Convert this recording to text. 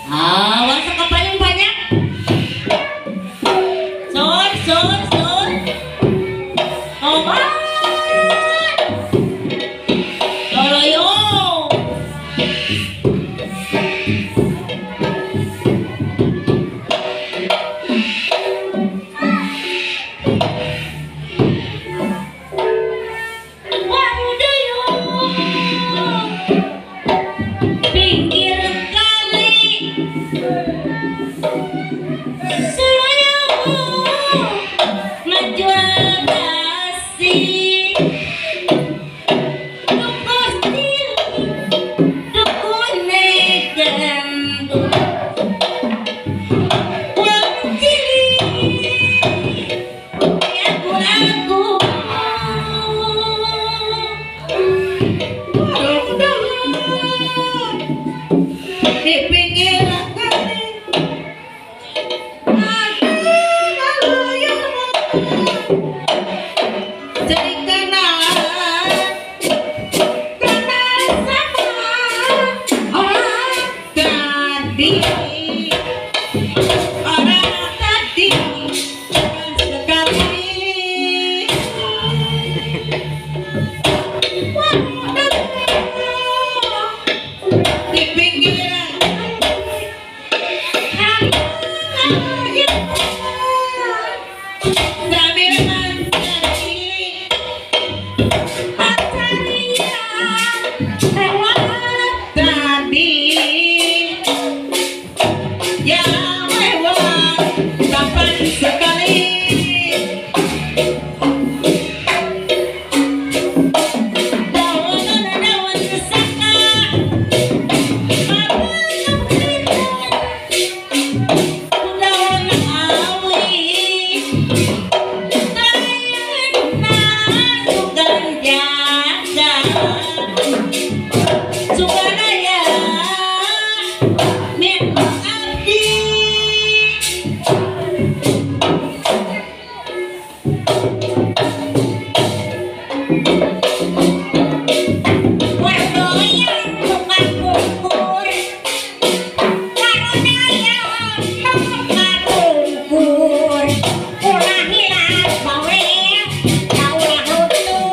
Wasa ka pa yung banyak. Son. Obat. Rahayu. Pinggir kali semuanya menjual kasih dukostil dukunegan uang cilik aku di pinggir kali jadi kenal sama orang tadi sekali di pinggiran sambil mencari lewat tadi yang lewat kapan sekali daun sesaka daun awi Suganaya mimpi abdi wardoyan bukan kukur karunaya bukan kukur ulah hilang bawel kaulah hutur